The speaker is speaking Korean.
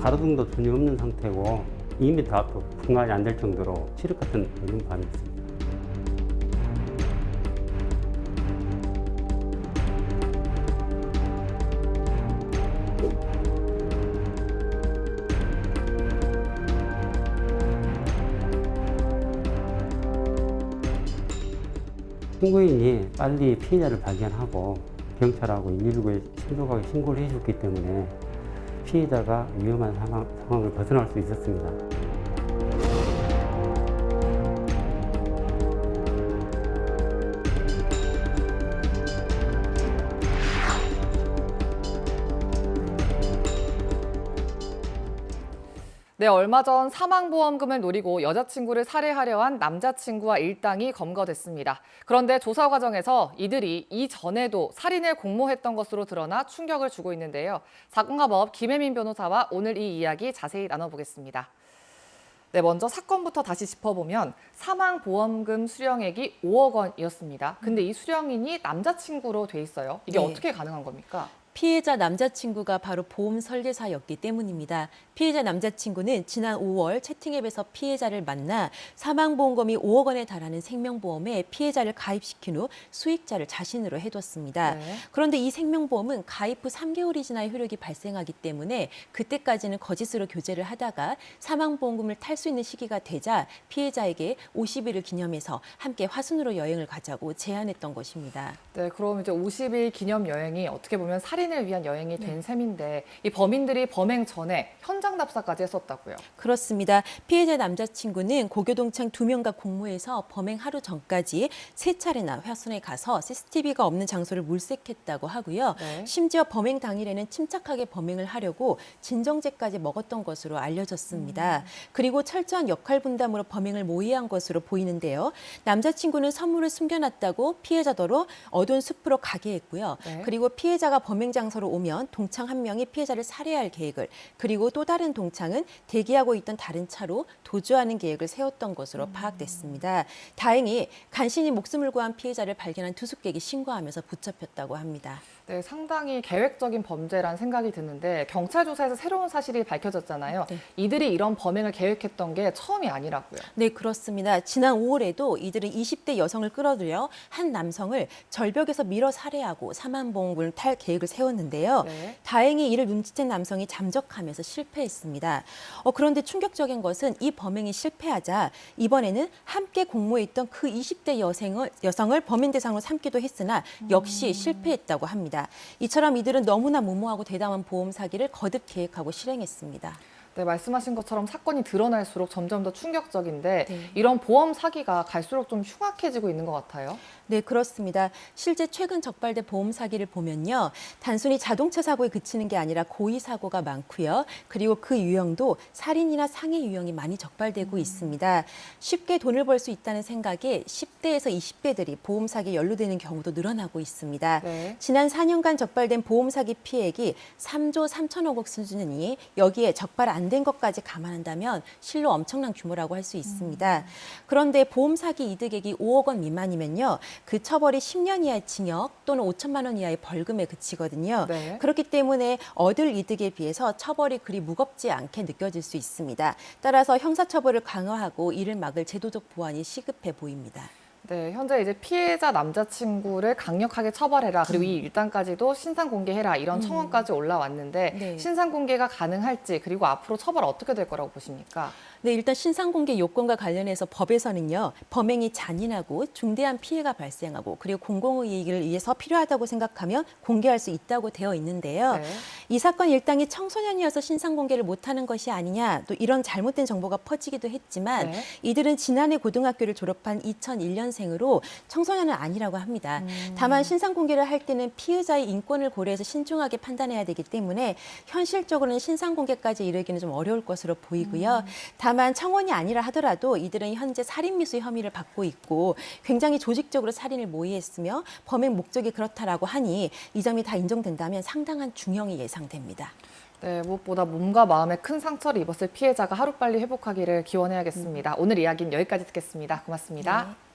가로등도 전혀 없는 상태고 2m 앞으로 분간이 안 될 정도로 칠흑 같은 얼룩감이었습니다. 신고인이 빨리 피해자를 발견하고 경찰하고 119에 신속하게 신고를 해줬기 때문에 피해자가 위험한 상황을 벗어날 수 있었습니다. 네, 얼마 전 사망보험금을 노리고 여자친구를 살해하려 한 남자친구와 일당이 검거됐습니다. 그런데 조사 과정에서 이들이 이전에도 살인을 공모했던 것으로 드러나 충격을 주고 있는데요. 사건가법 김혜민 변호사와 오늘 이 이야기 자세히 나눠보겠습니다. 네, 먼저 사건부터 다시 짚어보면 사망보험금 수령액이 5억 원이었습니다. 근데 이 수령인이 남자친구로 돼 있어요. 이게 네. 어떻게 가능한 겁니까? 피해자 남자친구가 바로 보험 설계사였기 때문입니다. 피해자 남자친구는 지난 5월 채팅앱에서 피해자를 만나 사망보험금이 5억 원에 달하는 생명보험에 피해자를 가입시킨 후 수익자를 자신으로 해뒀습니다. 네. 그런데 이 생명보험은 가입 후 3개월이 지나 효력이 발생하기 때문에 그때까지는 거짓으로 교제를 하다가 사망보험금을 탈 수 있는 시기가 되자 피해자에게 50일을 기념해서 함께 화순으로 여행을 가자고 제안했던 것입니다. 네, 그럼 이제 50일 기념 여행이 어떻게 보면 살인을 위한 여행이 된 셈인데 이 범인들이 범행 전에 현장 답사까지 했었다고요. 그렇습니다. 피해자 남자친구는 고교동창 2명과 공모해서 범행 하루 전까지 3차례나 화순에 가서 CCTV가 없는 장소를 물색했다고 하고요. 네. 심지어 범행 당일에는 침착하게 범행을 하려고 진정제까지 먹었던 것으로 알려졌습니다. 그리고 철저한 역할 분담으로 범행을 모의한 것으로 보이는데요. 남자친구는 선물을 숨겨놨다고 피해자더러 어두운 숲으로 가게 했고요. 네. 그리고 피해자가 범행 장소로 오면 동창 한 명이 피해자를 살해할 계획을, 그리고 또 다른 동창은 대기하고 있던 다른 차로 도주하는 계획을 세웠던 것으로 파악됐습니다. 다행히 간신히 목숨을 구한 피해자를 발견한 투숙객이 신고하면서 붙잡혔다고 합니다. 네, 상당히 계획적인 범죄란 생각이 드는데 경찰 조사에서 새로운 사실이 밝혀졌잖아요. 네. 이들이 이런 범행을 계획했던 게 처음이 아니라고요. 네, 그렇습니다. 지난 5월에도 이들은 20대 여성을 끌어들여 한 남성을 절벽에서 밀어 살해하고 사망보험금을 탈 계획을 세웠는데요. 네. 다행히 이를 눈치챈 남성이 잠적하면서 실패했습니다. 그런데 충격적인 것은 이 범행이 실패하자 이번에는 함께 공모했던 그 20대 여성을 범인 대상으로 삼기도 했으나 역시 실패했다고 합니다. 이처럼 이들은 너무나 무모하고 대담한 보험 사기를 거듭 계획하고 실행했습니다. 네, 말씀하신 것처럼 사건이 드러날수록 점점 더 충격적인데 네. 이런 보험 사기가 갈수록 좀 흉악해지고 있는 것 같아요. 네, 그렇습니다. 실제 최근 적발된 보험 사기를 보면요. 단순히 자동차 사고에 그치는 게 아니라 고의 사고가 많고요. 그리고 그 유형도 살인이나 상해 유형이 많이 적발되고 있습니다. 쉽게 돈을 벌 수 있다는 생각에 10대에서 20대들이 보험 사기에 연루되는 경우도 늘어나고 있습니다. 네. 지난 4년간 적발된 보험 사기 피해액이 3조 3천억 원 수준이니 여기에 적발 안 된 것까지 감안한다면 실로 엄청난 규모라고 할 수 있습니다. 그런데 보험 사기 이득액이 5억 원 미만이면요. 그 처벌이 10년 이하의 징역 또는 5천만 원 이하의 벌금에 그치거든요. 네. 그렇기 때문에 얻을 이득에 비해서 처벌이 그리 무겁지 않게 느껴질 수 있습니다. 따라서 형사처벌을 강화하고 이를 막을 제도적 보완이 시급해 보입니다. 네, 현재 이제 피해자 남자친구를 강력하게 처벌해라. 그리고 이 일당까지도 신상 공개해라. 이런 청원까지 올라왔는데 네. 신상 공개가 가능할지 그리고 앞으로 처벌 어떻게 될 거라고 보십니까? 네, 일단 신상 공개 요건과 관련해서 법에서는요. 범행이 잔인하고 중대한 피해가 발생하고 그리고 공공의 이익을 위해서 필요하다고 생각하면 공개할 수 있다고 되어 있는데요. 네. 이 사건 일당이 청소년이어서 신상 공개를 못하는 것이 아니냐, 또 이런 잘못된 정보가 퍼지기도 했지만 네. 이들은 지난해 고등학교를 졸업한 2001년생으로 청소년은 아니라고 합니다. 다만 신상 공개를 할 때는 피해자의 인권을 고려해서 신중하게 판단해야 되기 때문에 현실적으로는 신상 공개까지 이르기는 좀 어려울 것으로 보이고요. 다만 청원이 아니라 하더라도 이들은 현재 살인미수 혐의를 받고 있고 굉장히 조직적으로 살인을 모의했으며 범행 목적이 그렇다라고 하니 이 점이 다 인정된다면 상당한 중형이 예상됩니다. 네, 무엇보다 몸과 마음에 큰 상처를 입었을 피해자가 하루빨리 회복하기를 기원해야겠습니다. 오늘 이야기는 여기까지 듣겠습니다. 고맙습니다. 네.